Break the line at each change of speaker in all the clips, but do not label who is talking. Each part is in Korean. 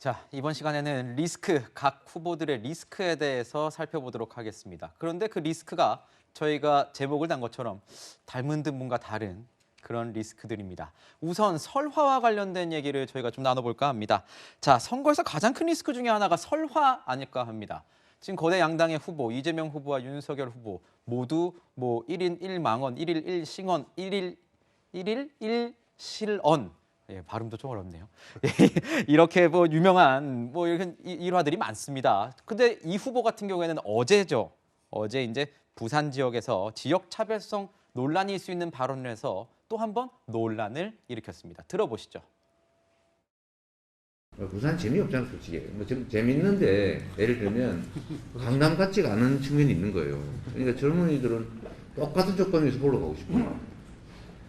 자, 이번 시간에는 각 후보들의 리스크에 대해서 살펴보도록 하겠습니다. 그런데 그 리스크가 저희가 제목을 단 것처럼 닮은 듯 뭔가 다른 그런 리스크들입니다. 우선 설화와 관련된 얘기를 저희가 좀 나눠볼까 합니다. 자, 선거에서 가장 큰 리스크 중에 하나가 설화 아닐까 합니다. 지금 거대 양당의 후보, 이재명 후보와 윤석열 후보 모두 뭐 1인 1망언, 1일 1싱언, 1일 1실언. 예, 발음도 좀 어렵네요. 이렇게 뭐 유명한 뭐 이런 일화들이 많습니다. 근데 이 후보 같은 경우에는 어제죠. 어제 이제 부산 지역에서 지역 차별성 논란이 있을 수 있는 발언을 해서 또 한 번 논란을 일으켰습니다. 들어보시죠.
부산 재미없잖아, 솔직히. 뭐 좀 재밌는데 예를 들면 강남 같지가 않은 측면이 있는 거예요. 그러니까 젊은이들은 똑같은 조건에서 보러 가고 싶어요.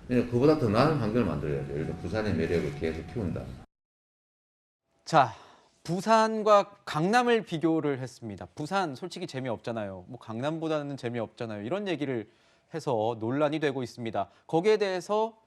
그러니까 그보다 더 나은 환경을 만들어야죠. 예를 들어 부산의 매력을 계속 키운다.
자, 부산과 강남을 비교를 했습니다. 부산 솔직히 재미없잖아요. 뭐 강남보다는 재미없잖아요. 이런 얘기를 해서 논란이 되고 있습니다. 거기에 대해서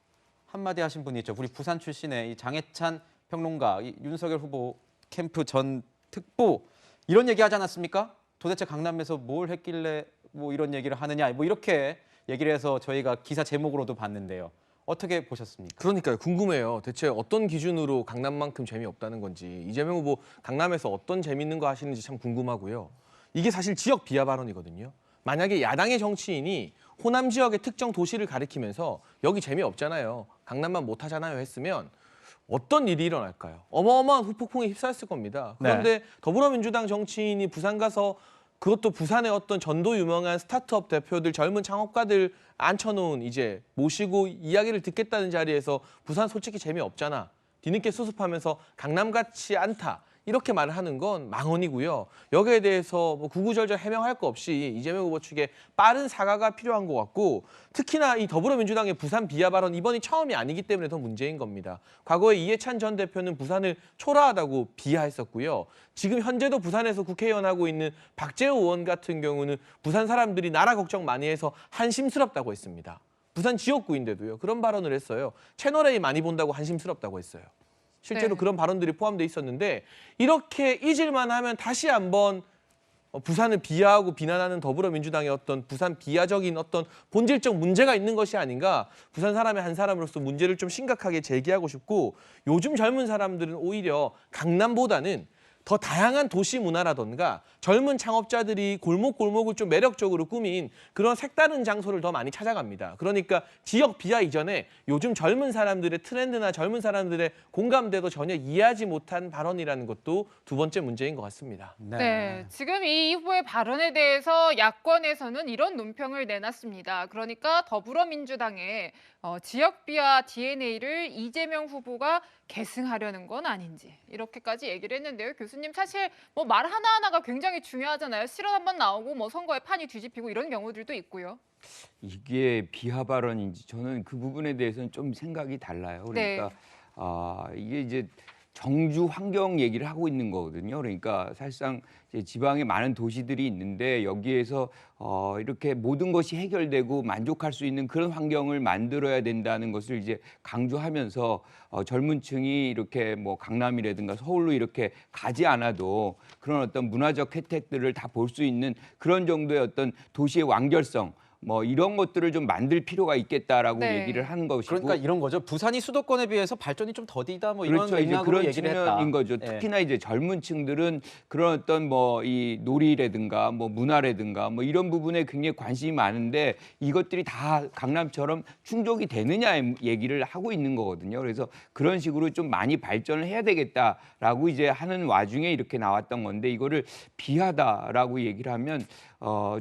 한마디 하신 분이 있죠. 우리 부산 출신의 이 장해찬 평론가, 이 윤석열 후보 캠프 전 특보 이런 얘기 하지 않았습니까? 도대체 강남에서 뭘 했길래 뭐 이런 얘기를 하느냐, 뭐 이렇게 얘기를 해서 저희가 기사 제목으로도 봤는데요. 어떻게 보셨습니까?
그러니까요. 궁금해요. 대체 어떤 기준으로 강남만큼 재미없다는 건지, 이재명 후보 강남에서 어떤 재밌는 거 하시는지 참 궁금하고요. 이게 사실 지역 비하 발언이거든요. 만약에 야당의 정치인이 호남 지역의 특정 도시를 가리키면서 여기 재미없잖아요, 강남만 못하잖아요 했으면 어떤 일이 일어날까요? 어마어마한 후폭풍에 휩싸였을 겁니다. 그런데 네. 더불어민주당 정치인이 부산 가서, 그것도 부산의 어떤 전도 유명한 스타트업 대표들, 젊은 창업가들 앉혀놓은 이제 모시고 이야기를 듣겠다는 자리에서 부산 솔직히 재미없잖아, 뒤늦게 수습하면서 강남 같지 않다, 이렇게 말을 하는 건 망언이고요. 여기에 대해서 뭐 구구절절 해명할 거 없이 이재명 후보 측에 빠른 사과가 필요한 것 같고, 특히나 이 더불어민주당의 부산 비하 발언 이번이 처음이 아니기 때문에 더 문제인 겁니다. 과거에 이해찬 전 대표는 부산을 초라하다고 비하했었고요. 지금 현재도 부산에서 국회의원 하고 있는 박재호 의원 같은 경우는 부산 사람들이 나라 걱정 많이 해서 한심스럽다고 했습니다. 부산 지역구인데도요, 그런 발언을 했어요. 채널A 많이 본다고 한심스럽다고 했어요. 실제로 네. 그런 발언들이 포함되어 있었는데, 이렇게 잊을만 하면 다시 한번 부산을 비하하고 비난하는 더불어민주당의 어떤 부산 비하적인 어떤 본질적 문제가 있는 것이 아닌가, 부산 사람의 한 사람으로서 문제를 좀 심각하게 제기하고 싶고, 요즘 젊은 사람들은 오히려 강남보다는 더 다양한 도시 문화라던가 젊은 창업자들이 골목골목을 좀 매력적으로 꾸민 그런 색다른 장소를 더 많이 찾아갑니다. 그러니까 지역 비하 이전에 요즘 젊은 사람들의 트렌드나 젊은 사람들의 공감대도 전혀 이해하지 못한 발언이라는 것도 두 번째 문제인 것 같습니다.
네, 지금 이 후보의 발언에 대해서 야권에서는 이런 논평을 내놨습니다. 그러니까 더불어민주당의 지역 비하 DNA를 이재명 후보가 계승하려는 건 아닌지, 이렇게까지 얘기를 했는데요. 교수님, 사실 뭐 말 하나하나가 굉장히 중요하잖아요. 실언 한번 나오고 뭐 선거에 판이 뒤집히고 이런 경우들도 있고요.
이게 비하 발언인지 저는 그 부분에 대해서는 좀 생각이 달라요. 그러니까 네. 이게 이제 정주 환경 얘기를 하고 있는 거거든요. 그러니까 사실상 이제 지방에 많은 도시들이 있는데 여기에서 이렇게 모든 것이 해결되고 만족할 수 있는 그런 환경을 만들어야 된다는 것을 이제 강조하면서 젊은 층이 이렇게 뭐 강남이라든가 서울로 이렇게 가지 않아도 그런 어떤 문화적 혜택들을 다 볼 수 있는 그런 정도의 어떤 도시의 완결성, 뭐 이런 것들을 좀 만들 필요가 있겠다라고
네.
얘기를 하는 것이고,
그러니까 이런 거죠. 부산이 수도권에 비해서 발전이 좀 더디다, 뭐 이런
그렇죠. 이제
맥락으로
그런
얘기를
측면인
했다.
거죠.
예.
특히나 이제 젊은 층들은 그런 어떤 뭐 이 놀이라든가 뭐 문화라든가 뭐 이런 부분에 굉장히 관심이 많은데 이것들이 다 강남처럼 충족이 되느냐 얘기를 하고 있는 거거든요. 그래서 그런 식으로 좀 많이 발전을 해야 되겠다라고 이제 하는 와중에 이렇게 나왔던 건데, 이거를 비하다라고 얘기를 하면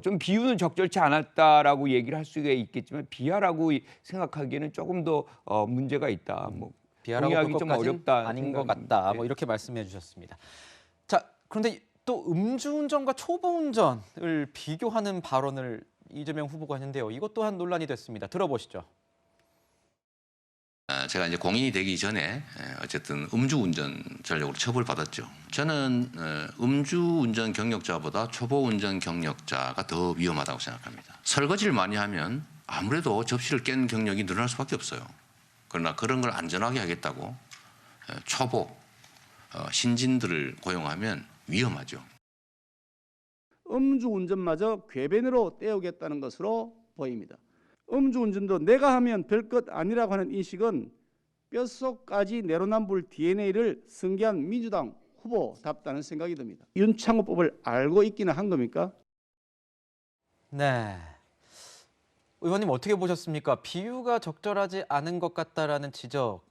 좀 비유는 적절치 않았다라고 얘기를 할 수가 있겠지만 비하라고 생각하기에는 조금 더 문제가 있다. 뭐
비하라고
동의하기
볼
좀
것까진
어렵다
아닌 것
생각입니다.
같다.
네.
뭐 이렇게 말씀해 주셨습니다. 자, 그런데 또 음주운전과 초보운전을 비교하는 발언을 이재명 후보가 했는데요. 이것 또한 논란이 됐습니다. 들어보시죠.
제가 이제 공인이 되기 전에 어쨌든 음주운전 전력으로 처벌받았죠. 저는 음주운전 경력자보다 초보운전 경력자가 더 위험하다고 생각합니다. 설거지를 많이 하면 아무래도 접시를 깬 경력이 늘어날 수밖에 없어요. 그러나 그런 걸 안전하게 하겠다고 초보, 신진들을 고용하면 위험하죠.
음주운전마저 궤변으로 떼우겠다는 것으로 보입니다. 음주운전도 내가 하면 별것 아니라고 하는 인식은 뼛속까지 내로남불 DNA를 승계한 민주당 후보답다는 생각이 듭니다. 윤창호법을 알고 있기는 한 겁니까?
네. 의원님 어떻게 보셨습니까? 비유가 적절하지 않은 것 같다라는 지적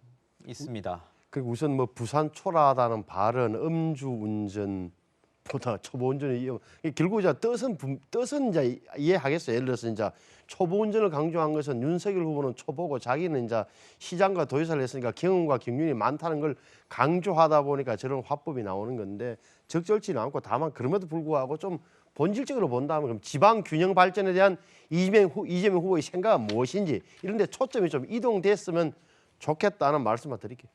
있습니다.
그 우선 뭐 부산 초라하다는 발언, 음주운전보다 초보운전이 결국 이제 뜻은 이제 이해하겠어요. 예를 들어서 이제 초보운전을 강조한 것은 윤석열 후보는 초보고 자기는 이제 시장과 도지사를 했으니까 경험과 경륜이 많다는 걸 강조하다 보니까 저런 화법이 나오는 건데 적절치는 않고 다만 그럼에도 불구하고 좀 본질적으로 본다면 그럼 지방 균형 발전에 대한 이재명 후보의 생각은 무엇인지 이런 데 초점이 좀 이동됐으면 좋겠다는 말씀을 드릴게요.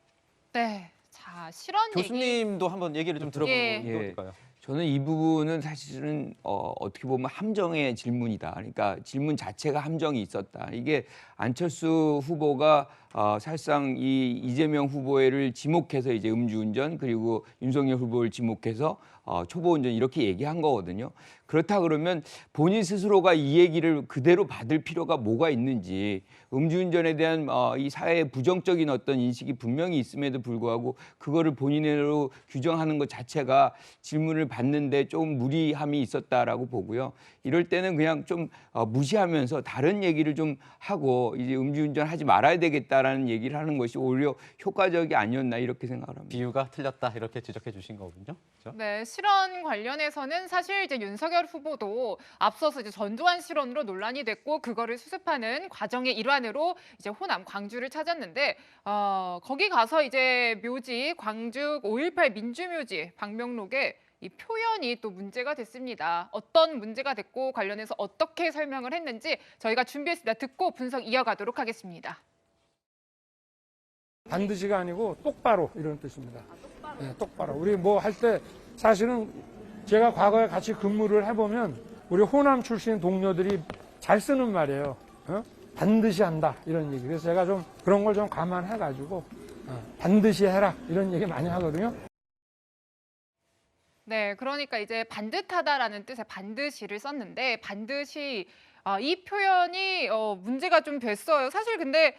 네. 자, 실언 얘기.
교수님도 한번 얘기를 좀 들어보는
예.
게 어떨까요?
저는 이 부분은 사실은 어떻게 보면 함정의 질문이다. 그러니까 질문 자체가 함정이 있었다. 이게 안철수 후보가 사실상 이 이재명 후보를 지목해서 이제 음주운전 그리고 윤석열 후보를 지목해서 초보운전 이렇게 얘기한 거거든요. 그렇다 그러면 본인 스스로가 이 얘기를 그대로 받을 필요가 뭐가 있는지 음주운전에 대한 이 사회의 부정적인 어떤 인식이 분명히 있음에도 불구하고 그거를 본인으로 규정하는 것 자체가 질문을 받는데 좀 무리함이 있었다라고 보고요. 이럴 때는 그냥 좀 무시하면서 다른 얘기를 좀 하고 이제 음주운전 하지 말아야 되겠다라는 얘기를 하는 것이 오히려 효과적이 아니었나 이렇게 생각을 합니다.
비유가 틀렸다 이렇게 지적해 주신 거군요. 그렇죠?
네, 실언 관련해서는 사실 이제 윤석열 후보도 앞서서 이제 전두환 실언으로 논란이 됐고 그거를 수습하는 과정의 일환으로 이제 호남 광주를 찾았는데 거기 가서 이제 묘지 광주 5.18 민주묘지 방명록에 이 표현이 또 문제가 됐습니다. 어떤 문제가 됐고 관련해서 어떻게 설명을 했는지 저희가 준비했습니다. 듣고 분석 이어가도록 하겠습니다.
반드시가 아니고 똑바로 이런 뜻입니다. 네, 똑바로. 우리 뭐 할 때 사실은 제가 과거에 같이 근무를 해보면 우리 호남 출신 동료들이 잘 쓰는 말이에요. 반드시 한다 이런 얘기. 그래서 제가 좀 그런 걸 좀 감안해가지고 반드시 해라 이런 얘기 많이 하거든요.
네, 그러니까 이제 반듯하다라는 뜻의 반드시를 썼는데 반드시 이 표현이 문제가 좀 됐어요. 사실 근데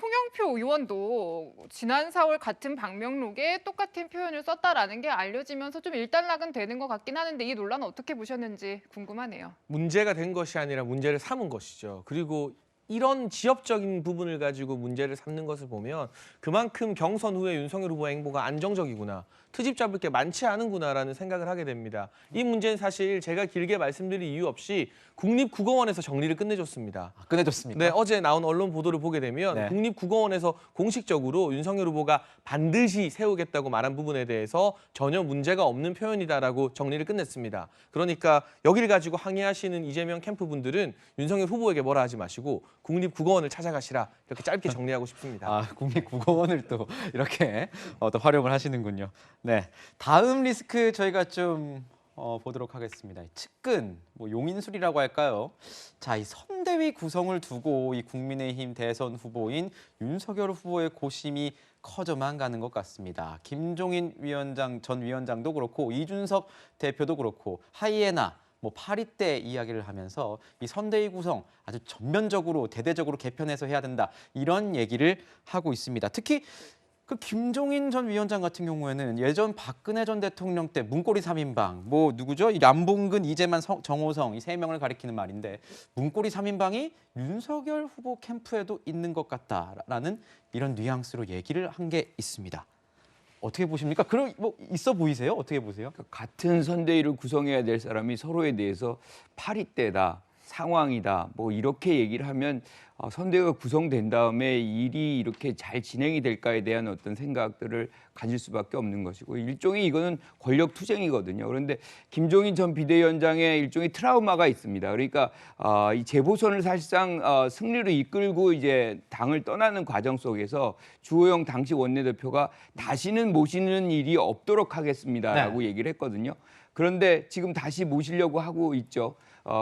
홍영표 의원도 지난 4월 같은 방명록에 똑같은 표현을 썼다라는 게 알려지면서 좀 일단락은 되는 것 같긴 하는데 이 논란은 어떻게 보셨는지 궁금하네요.
문제가 된 것이 아니라 문제를 삼은 것이죠. 그리고 이런 지엽적인 부분을 가지고 문제를 삼는 것을 보면 그만큼 경선 후에 윤석열 후보의 행보가 안정적이구나. 트집 잡을 게 많지 않은구나라는 생각을 하게 됩니다. 이 문제는 사실 제가 길게 말씀드릴 이유 없이 국립국어원에서 정리를 끝내줬습니다.
끝내줬습니까?
네, 어제 나온 언론 보도를 보게 되면
네.
국립국어원에서 공식적으로 윤석열 후보가 반드시 세우겠다고 말한 부분에 대해서 전혀 문제가 없는 표현이다라고 정리를 끝냈습니다. 그러니까 여기를 가지고 항의하시는 이재명 캠프 분들은 윤석열 후보에게 뭐라 하지 마시고 국립국어원을 찾아가시라 이렇게 짧게 정리하고 싶습니다.
국립국어원을 또 이렇게 또 활용을 하시는군요. 네, 다음 리스크 저희가 좀 보도록 하겠습니다. 측근, 용인술이라고 할까요? 자, 이 선대위 구성을 두고 이 국민의힘 대선 후보인 윤석열 후보의 고심이 커져만 가는 것 같습니다. 김종인 전 위원장도 그렇고 이준석 대표도 그렇고 하이에나, 파리떼 이야기를 하면서 이 선대위 구성 아주 전면적으로 대대적으로 개편해서 해야 된다 이런 얘기를 하고 있습니다. 특히 그 김종인 전 위원장 같은 경우에는 예전 박근혜 전 대통령 때 문고리 3인방 누구죠? 남봉근, 이재만, 정호성 이 3명을 가리키는 말인데 문고리 3인방이 윤석열 후보 캠프에도 있는 것 같다라는 이런 뉘앙스로 얘기를 한 게 있습니다. 어떻게 보십니까? 그럼 있어 보이세요? 어떻게 보세요?
같은 선대위를 구성해야 될 사람이 서로에 대해서 파리떼다, 상황이다, 이렇게 얘기를 하면 선대위가 구성된 다음에 일이 이렇게 잘 진행이 될까에 대한 어떤 생각들을 가질 수밖에 없는 것이고 일종의 이거는 권력 투쟁이거든요. 그런데 김종인 전 비대위원장의 일종의 트라우마가 있습니다. 그러니까 이 재보선을 사실상 승리로 이끌고 이제 당을 떠나는 과정 속에서 주호영 당시 원내대표가 다시는 모시는 일이 없도록 하겠습니다라고 얘기를 했거든요. 그런데 지금 다시 모시려고 하고 있죠.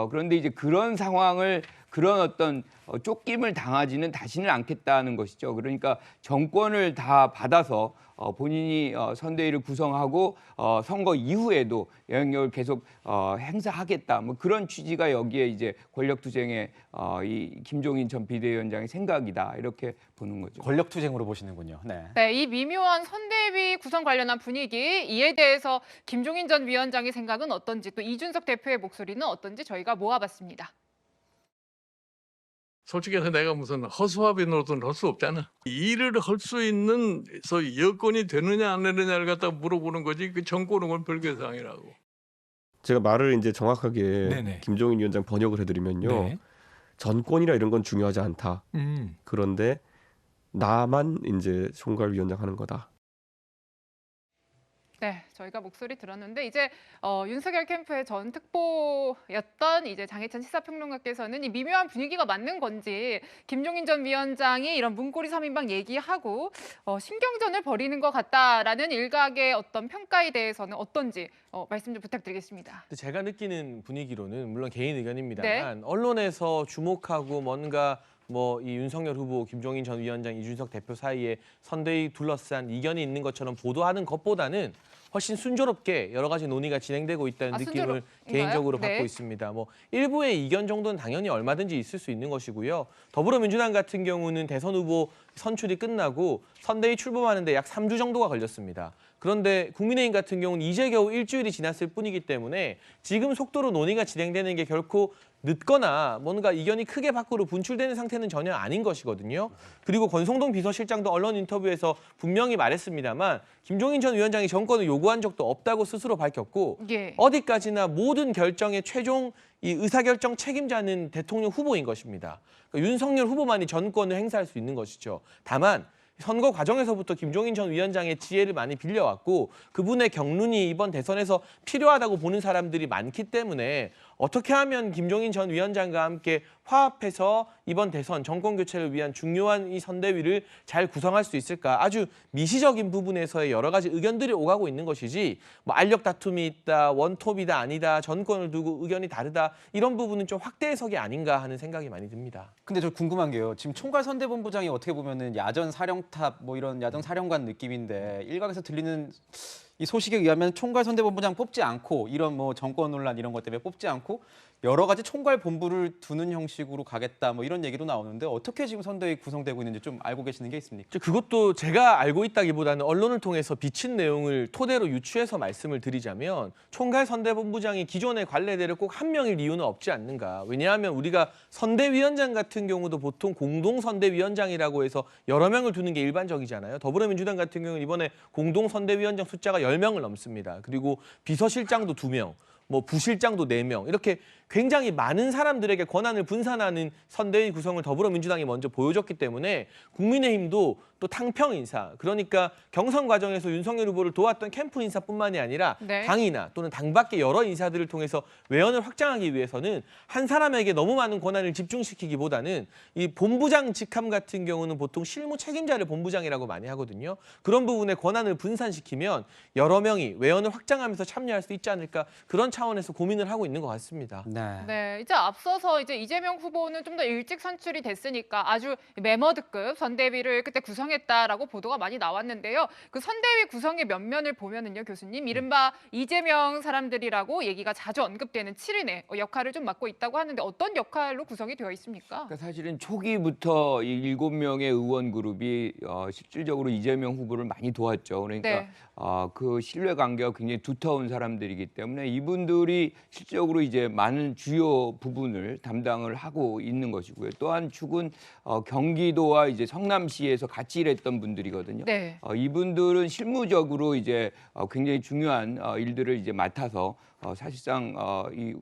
그런데 이제 그런 상황을 그런 어떤 쫓김을 당하지는 다시는 않겠다는 것이죠. 그러니까 정권을 다 받아서 본인이 선대위를 구성하고 선거 이후에도 영향력을 계속 행사하겠다. 뭐 그런 취지가 여기에 이제 권력투쟁의 이 김종인 전 비대위원장의 생각이다. 이렇게 보는 거죠.
권력투쟁으로 보시는군요. 네.
네, 이 미묘한 선대위 구성 관련한 분위기, 이에 대해서 김종인 전 위원장의 생각은 어떤지, 또 이준석 대표의 목소리는 어떤지 저희가 모아봤습니다.
솔직히 해서 내가 무슨 허수아비 노릇은 할 수 없잖아. 일을 할 수 있는 여건이 되느냐 안 되느냐를 갖다 물어보는 거지 그 정권은 건 별개 사항이라고.
제가 말을 이제 정확하게
네네.
김종인 위원장 번역을 해드리면요.
네.
전권이나 이런 건 중요하지 않다. 그런데 나만 이제 총괄위원장 하는 거다.
네, 저희가 목소리 들었는데 이제 윤석열 캠프의 전 특보였던 이제 장혜찬 시사평론가께서는 이 미묘한 분위기가 맞는 건지 김종인 전 위원장이 이런 문고리 3인방 얘기하고 신경전을 벌이는 것 같다라는 일각의 어떤 평가에 대해서는 어떤지 말씀 좀 부탁드리겠습니다.
근데 제가 느끼는 분위기로는 물론 개인 의견입니다만
네.
언론에서 주목하고 뭔가 뭐 이 윤석열 후보, 김종인 전 위원장, 이준석 대표 사이에 선대위 둘러싼 이견이 있는 것처럼 보도하는 것보다는 훨씬 순조롭게 여러 가지 논의가 진행되고 있다는 느낌을
순조롭인가요?
개인적으로
네.
받고 있습니다. 뭐 일부의 이견 정도는 당연히 얼마든지 있을 수 있는 것이고요. 더불어민주당 같은 경우는 대선 후보 선출이 끝나고 선대위 출범하는데 약 3주 정도가 걸렸습니다. 그런데 국민의힘 같은 경우는 이제 겨우 일주일이 지났을 뿐이기 때문에 지금 속도로 논의가 진행되는 게 결코 늦거나 뭔가 이견이 크게 밖으로 분출되는 상태는 전혀 아닌 것이거든요. 그리고 권성동 비서실장도 언론 인터뷰에서 분명히 말했습니다만 김종인 전 위원장이 정권을 요구한 적도 없다고 스스로 밝혔고
예.
어디까지나 모든 결정의 최종 이 의사결정 책임자는 대통령 후보인 것입니다. 그러니까 윤석열 후보만이 전권을 행사할 수 있는 것이죠. 다만 선거 과정에서부터 김종인 전 위원장의 지혜를 많이 빌려왔고 그분의 경륜이 이번 대선에서 필요하다고 보는 사람들이 많기 때문에 어떻게 하면 김종인 전 위원장과 함께 화합해서 이번 대선 정권 교체를 위한 중요한 이 선대위를 잘 구성할 수 있을까? 아주 미시적인 부분에서의 여러 가지 의견들이 오가고 있는 것이지 뭐 알력 다툼이 있다, 원톱이다 아니다, 전권을 두고 의견이 다르다 이런 부분은 좀 확대 해석이 아닌가 하는 생각이 많이 듭니다.
근데 저 궁금한 게요. 지금 총괄선대본부장이 어떻게 보면은 야전 사령탑 뭐 이런 야전 사령관 느낌인데 일각에서 들리는 이 소식에 의하면 총괄선대본부장 뽑지 않고 이런 뭐 정권 논란 이런 것 때문에 뽑지 않고 여러 가지 총괄 본부를 두는 형식으로 가겠다 뭐 이런 얘기도 나오는데 어떻게 지금 선대위 구성되고 있는지 좀 알고 계시는 게 있습니까?
그것도 제가 알고 있다기보다는 언론을 통해서 비친 내용을 토대로 유추해서 말씀을 드리자면 총괄 선대본부장이 기존의 관례대로 꼭 한 명일 이유는 없지 않는가. 왜냐하면 우리가 선대위원장 같은 경우도 보통 공동선대위원장이라고 해서 여러 명을 두는 게 일반적이잖아요. 더불어민주당 같은 경우는 이번에 공동선대위원장 숫자가 10명을 넘습니다. 그리고 비서실장도 2명. 뭐 부실장도 4명 이렇게 굉장히 많은 사람들에게 권한을 분산하는 선대위 구성을 더불어민주당이 먼저 보여줬기 때문에 국민의힘도 또 탕평 인사 그러니까 경선 과정에서 윤석열 후보를 도왔던 캠프 인사뿐만이 아니라
네.
당이나 또는 당 밖의 여러 인사들을 통해서 외연을 확장하기 위해서는 한 사람에게 너무 많은 권한을 집중시키기보다는 이 본부장 직함 같은 경우는 보통 실무 책임자를 본부장이라고 많이 하거든요. 그런 부분에 권한을 분산시키면 여러 명이 외연을 확장하면서 참여할 수 있지 않을까 그런 차원에서 고민을 하고 있는 것 같습니다.
네, 이제 앞서서 이제 이재명 후보는 좀 더 일찍 선출이 됐으니까 아주 매머드급 선대위를 그때 구성했다라고 보도가 많이 나왔는데요. 그 선대위 구성의 면면을 보면은요, 교수님, 이른바 이재명 사람들이라고 얘기가 자주 언급되는 7인의 역할을 좀 맡고 있다고 하는데 어떤 역할로 구성이 되어 있습니까?
그러니까 사실은 초기부터 이 7명의 의원 그룹이 실질적으로 이재명 후보를 많이 도왔죠. 그러니까
네.
그 신뢰 관계가 굉장히 두터운 사람들이기 때문에 이분들이 실질적으로 이제 많은 주요 부분을 담당을 하고 있는 것이고요. 또 한 축은 경기도와 이제 성남시에서 같이 일했던 분들이거든요.
네.
이분들은 실무적으로 이제 굉장히 중요한 일들을 이제 맡아서 사실상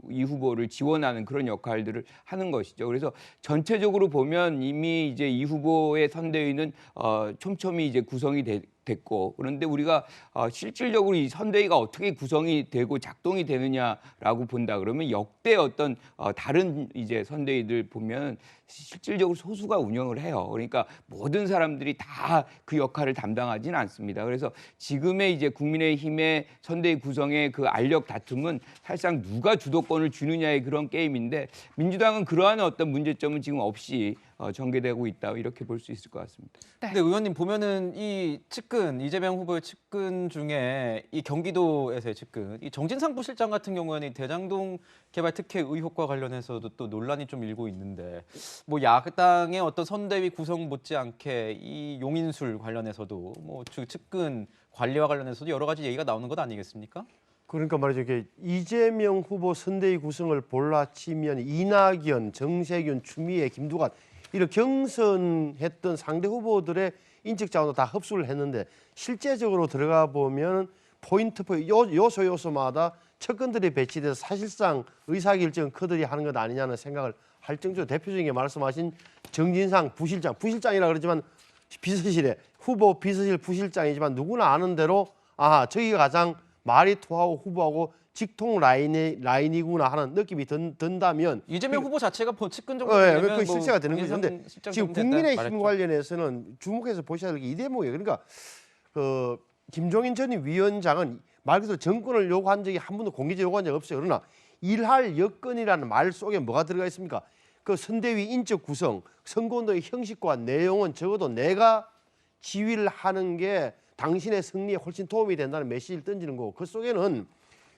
이 후보를 지원하는 그런 역할들을 하는 것이죠. 그래서 전체적으로 보면 이미 이제 이 후보의 선대위는 촘촘히 이제 구성이 됐고 그런데 우리가 실질적으로 이 선대위가 어떻게 구성이 되고 작동이 되느냐라고 본다 그러면 역대 어떤 다른 이제 선대위들 보면 실질적으로 소수가 운영을 해요. 그러니까 모든 사람들이 다 그 역할을 담당하지는 않습니다. 그래서 지금의 이제 국민의힘의 선대위 구성의 그 알력 다툼은 게임은 사실상 누가 주도권을 주느냐의 그런 게임인데 민주당은 그러한 어떤 문제점은 지금 없이 전개되고 있다 이렇게 볼 수 있을 것 같습니다.
네.
근데 의원님 보면은 이 측근 이재명 후보의 측근 중에 이 경기도에서의 측근 이 정진상 부실장 같은 경우에는 대장동 개발 특혜 의혹과 관련해서도 또 논란이 좀 일고 있는데 뭐 야당의 어떤 선대위 구성 못지않게 이 용인술 관련해서도 뭐 측근 관리와 관련해서도 여러 가지 얘기가 나오는 것 아니겠습니까?
그러니까 말이죠. 이게 이재명 후보 선대위 구성을 볼라치면 이낙연, 정세균, 추미애, 김두관 이런 경선했던 상대 후보들의 인적 자원도 다 흡수를 했는데 실제적으로 들어가 보면 포인트 요소마다 측근들이 배치돼서 사실상 의사결정 그들이 하는 것 아니냐는 생각을 할 정도로 대표적인 게 말씀하신 정진상 부실장이라 그러지만 비서실에 후보 비서실 부실장이지만 누구나 아는 대로 저기가 가장 말이 통하고 후보하고 직통 라인이구나 하는 느낌이 든다면
이재명 후보 자체가 뭐 측근 정도
네,
되면
그 실세가 되는 거죠. 근데 지금 국민의힘
말했죠.
관련해서는 주목해서 보셔야 될 게 이 대목이에요. 그러니까 그 김종인 전 위원장은 말 그대로 정권을 요구한 적이 한 번도 공개적으로 요구한 적이 없어요. 그러나 일할 여건이라는 말 속에 뭐가 들어가 있습니까? 그 선대위 인적 구성, 선거운동의 형식과 내용은 적어도 내가 지휘를 하는 게 당신의 승리에 훨씬 도움이 된다는 메시지를 던지는 거고 그 속에는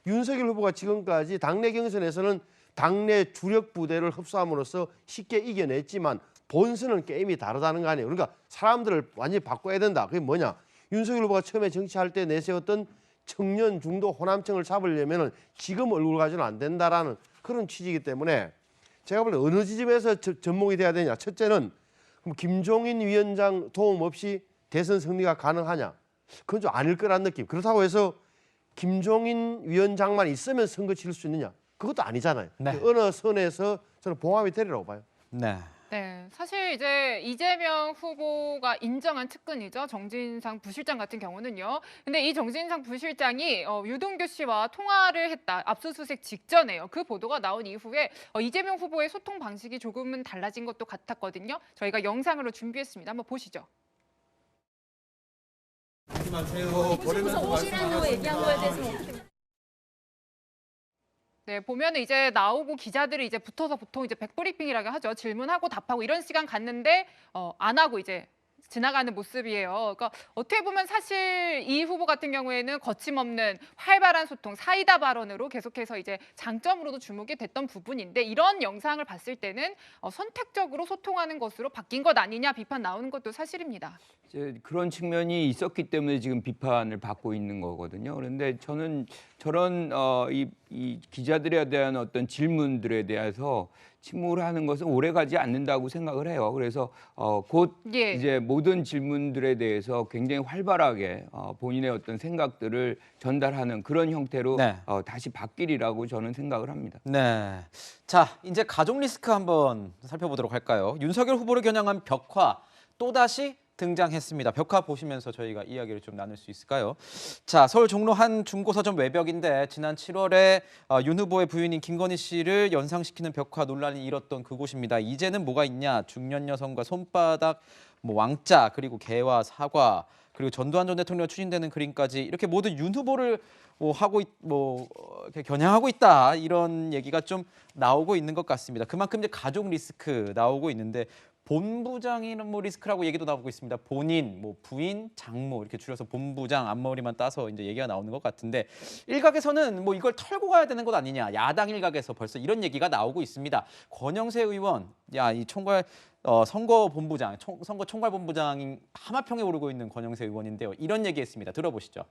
윤석열 후보가 지금까지 당내 경선에서는 당내 주력 부대를 흡수함으로써 쉽게 이겨냈지만 본선은 게임이 다르다는 거 아니에요. 그러니까 사람들을 완전히 바꿔야 된다. 그게 뭐냐? 윤석열 후보가 처음에 정치할 때 내세웠던 청년 중도 호남층을 잡으려면 지금 얼굴 가지고는 안 된다라는 그런 취지이기 때문에 제가 볼 때 어느 지점에서 접목이 돼야 되냐. 첫째는 그럼 김종인 위원장 도움 없이 대선 승리가 가능하냐. 그건 좀 아닐 거란 느낌. 그렇다고 해서 김종인 위원장만 있으면 선거 치를 수 있느냐? 그것도 아니잖아요.
네.
어느 선에서 저는 봉합이 되리라고 봐요.
네.
네, 사실 이제 이재명 후보가 인정한 측근이죠. 정진상 부실장 같은 경우는요. 근데 이 정진상 부실장이 유동규 씨와 통화를 했다. 압수수색 직전에요. 그 보도가 나온 이후에 이재명 후보의 소통 방식이 조금은 달라진 것도 같았거든요. 저희가 영상으로 준비했습니다. 한번 보시죠. 네, 보면은 이제 나오고 기자들이 이제 붙어서 보통 이제 백브리핑이라고 하죠. 질문하고 답하고 이런 시간 갔는데 안 하고 이제 지나가는 모습이에요. 그러니까 어떻게 보면 사실 이 후보 같은 경우에는 거침없는 활발한 소통, 사이다 발언으로 계속해서 이제 장점으로도 주목이 됐던 부분인데 이런 영상을 봤을 때는 선택적으로 소통하는 것으로 바뀐 것 아니냐 비판 나오는 것도 사실입니다.
그런 측면이 있었기 때문에 지금 비판을 받고 있는 거거든요. 그런데 저는 저런 이 기자들에 대한 어떤 질문들에 대해서 침묵을 하는 것은 오래가지 않는다고 생각을 해요. 그래서 곧
예.
이제 모든 질문들에 대해서 굉장히 활발하게 본인의 어떤 생각들을 전달하는 그런 형태로
네.
다시 바뀌리라고 저는 생각을 합니다.
네. 자, 이제 가족 리스크 한번 살펴보도록 할까요? 윤석열 후보를 겨냥한 벽화 또다시 등장했습니다. 벽화 보시면서 저희가 이야기를 좀 나눌 수 있을까요? 자, 서울 종로 한 중고서점 외벽인데 지난 7월에 윤 후보의 부인인 김건희 씨를 연상시키는 벽화 논란이 일었던 그곳입니다. 이제는 뭐가 있냐? 중년 여성과 손바닥, 왕자, 그리고 개와 사과, 그리고 전두환 전 대통령 추진되는 그림까지 이렇게 모두 윤 후보를 이렇게 겨냥하고 있다 이런 얘기가 좀 나오고 있는 것 같습니다. 그만큼 이제 가족 리스크 나오고 있는데. 본부장이는 리스크라고 얘기도 나오고 있습니다. 본인, 부인, 장모 이렇게 줄여서 본부장 앞머리만 따서 이제 얘기가 나오는 것 같은데 일각에서는 이걸 털고 가야 되는 것 아니냐. 야당 일각에서 벌써 이런 얘기가 나오고 있습니다. 권영세 의원, 이 총괄 선거본부장, 선거 총괄본부장인 하마평에 오르고 있는 권영세 의원인데요. 이런 얘기했습니다. 들어보시죠.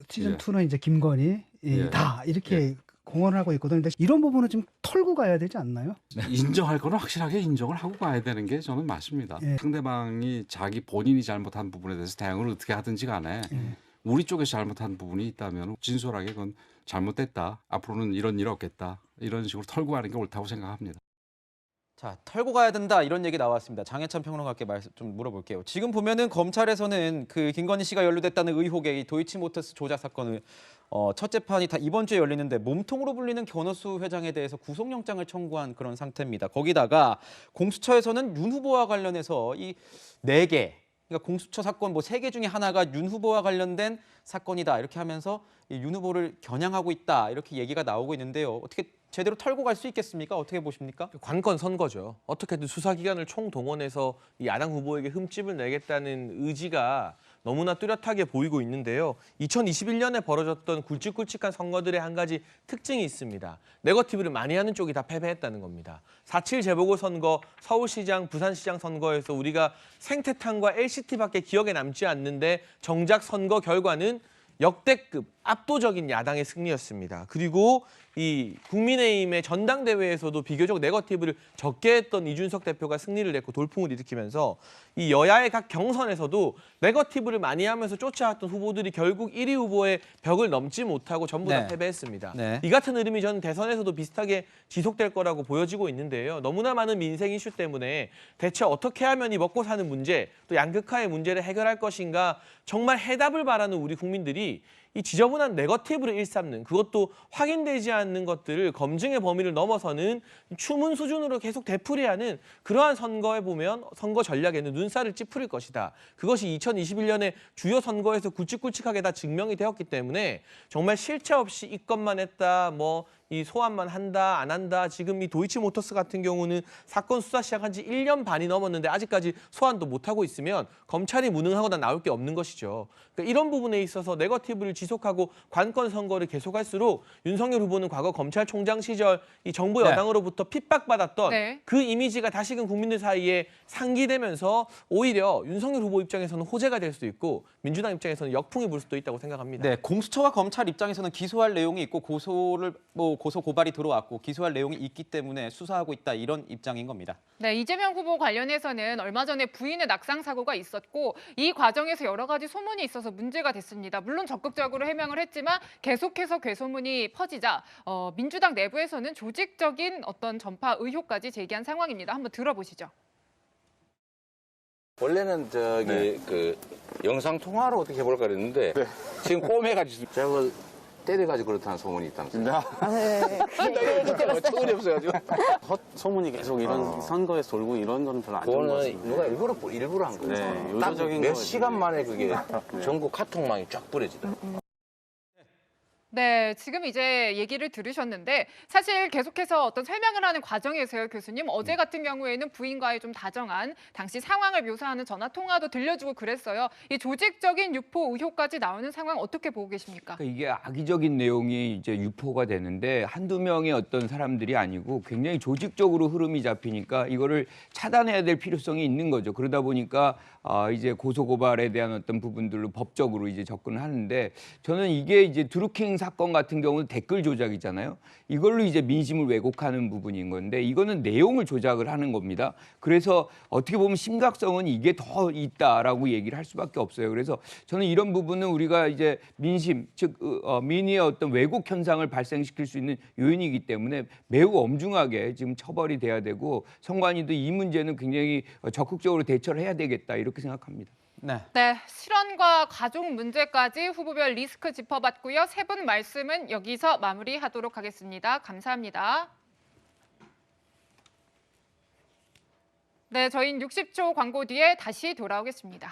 시즌 2는 이제 김건희 다 이렇게 공언을 하고 있거든요. 근데 이런 부분은 좀 털고 가야 되지 않나요?
인정할 거는 확실하게 인정을 하고 가야 되는 게 저는 맞습니다. 상대방이 자기 본인이 잘못한 부분에 대해서 대응을 어떻게 하든지 간에 우리 쪽에서 잘못한 부분이 있다면 진솔하게 그건 잘못됐다. 앞으로는 이런 일 없겠다. 이런 식으로 털고 가는 게 옳다고 생각합니다.
자, 털고 가야 된다 이런 얘기 나왔습니다. 장해찬 평론가께 말씀 좀 물어볼게요. 지금 보면은 검찰에서는 그 김건희 씨가 연루됐다는 의혹의 이 도이치모터스 조작 사건을 첫 재판이 다 이번 주에 열리는데 몸통으로 불리는 견호수 회장에 대해서 구속영장을 청구한 그런 상태입니다. 거기다가 공수처에서는 윤 후보와 관련해서 이 4개 그러니까 공수처 사건 뭐 3개 중에 하나가 윤 후보와 관련된 사건이다 이렇게 하면서 이 윤 후보를 겨냥하고 있다 이렇게 얘기가 나오고 있는데요. 어떻게 제대로 털고 갈 수 있겠습니까? 어떻게 보십니까?
관건 선거죠. 어떻게든 수사기관을 총동원해서 이 야당 후보에게 흠집을 내겠다는 의지가 너무나 뚜렷하게 보이고 있는데요. 2021년에 벌어졌던 굵직굵직한 선거들의 한 가지 특징이 있습니다. 네거티브를 많이 하는 쪽이 다 패배했다는 겁니다. 4.7 재보궐선거, 서울시장, 부산시장 선거에서 우리가 생태탕과 LCT밖에 기억에 남지 않는데 정작 선거 결과는 역대급 압도적인 야당의 승리였습니다. 그리고 이 국민의힘의 전당대회에서도 비교적 네거티브를 적게 했던 이준석 대표가 승리를 냈고 돌풍을 일으키면서 이 여야의 각 경선에서도 네거티브를 많이 하면서 쫓아왔던 후보들이 결국 1위 후보의 벽을 넘지 못하고 전부 다
네.
패배했습니다.
네.
이 같은 흐름이 저는 대선에서도 비슷하게 지속될 거라고 보여지고 있는데요. 너무나 많은 민생 이슈 때문에 대체 어떻게 하면 이 먹고 사는 문제, 또 양극화의 문제를 해결할 것인가 정말 해답을 바라는 우리 국민들이 이 지저분한 네거티브를 일삼는 그것도 확인되지 않는 것들을 검증의 범위를 넘어서는 추문 수준으로 계속 되풀이하는 그러한 선거에 보면 선거 전략에는 눈살을 찌푸릴 것이다. 그것이 2021년에 주요 선거에서 굵직굵직하게 다 증명이 되었기 때문에 정말 실체 없이 입건만 했다, 이 소환만 한다, 안 한다. 지금 이 도이치모터스 같은 경우는 사건 수사 시작한 지 1년 반이 넘었는데 아직까지 소환도 못하고 있으면 검찰이 무능하거나 나올 게 없는 것이죠. 그러니까 이런 부분에 있어서 네거티브를 지속하고 관건 선거를 계속할수록 윤석열 후보는 과거 검찰총장 시절 이 정부 여당으로부터 핍박받았던 그 이미지가 다시금 국민들 사이에 상기되면서 오히려 윤석열 후보 입장에서는 호재가 될 수도 있고 민주당 입장에서는 역풍이 불 수도 있다고 생각합니다.
네, 공수처와 검찰 입장에서는 기소할 내용이 있고 고소 고발이 들어왔고 기소할 내용이 있기 때문에 수사하고 있다 이런 입장인 겁니다.
네, 이재명 후보 관련해서는 얼마 전에 부인의 낙상 사고가 있었고 이 과정에서 여러 가지 소문이 있어서 문제가 됐습니다. 물론 적극적으로 해명을 했지만 계속해서 괴소문이 퍼지자 민주당 내부에서는 조직적인 어떤 전파 의혹까지 제기한 상황입니다. 한번 들어보시죠.
원래는 그 영상 통화로 어떻게 해볼까 그랬는데 지금 꼬매가지고 제가 그걸 때려가지고 그렇다는 소문이 있다면서요. 어처구니 없어가지고.
소문이 계속 이런 선거에서 돌고 이런 건 별로 안 좋은 것 같습니다.
누가 일부러 한 거예요.
네,
딱
의도적인
몇
거지.
시간 만에 그게 전국 카톡망이 쫙 뿌려지더라고요.
네, 지금 이제 얘기를 들으셨는데 사실 계속해서 어떤 설명을 하는 과정에서요, 교수님. 어제 같은 경우에는 부인과의 좀 다정한 당시 상황을 묘사하는 전화 통화도 들려주고 그랬어요. 이 조직적인 유포 의혹까지 나오는 상황 어떻게 보고 계십니까?
그러니까 이게 악의적인 내용이 이제 유포가 되는데 한두 명의 어떤 사람들이 아니고 굉장히 조직적으로 흐름이 잡히니까 이거를 차단해야 될 필요성이 있는 거죠. 그러다 보니까 이제 고소고발에 대한 어떤 부분들로 법적으로 이제 접근을 하는데 저는 이게 이제 드루킹 사건 같은 경우는 댓글 조작이잖아요. 이걸로 이제 민심을 왜곡하는 부분인 건데 이거는 내용을 조작을 하는 겁니다. 그래서 어떻게 보면 심각성은 이게 더 있다라고 얘기를 할 수밖에 없어요. 그래서 저는 이런 부분은 우리가 이제 민심, 즉 민의의 어떤 왜곡 현상을 발생시킬 수 있는 요인이기 때문에 매우 엄중하게 지금 처벌이 돼야 되고 선관위도 이 문제는 굉장히 적극적으로 대처를 해야 되겠다 이렇게 생각합니다.
네, 실언과 가족 문제까지 후보별 리스크 짚어봤고요. 세 분 말씀은 여기서 마무리하도록 하겠습니다. 감사합니다. 네, 저희는 60초 광고 뒤에 다시 돌아오겠습니다.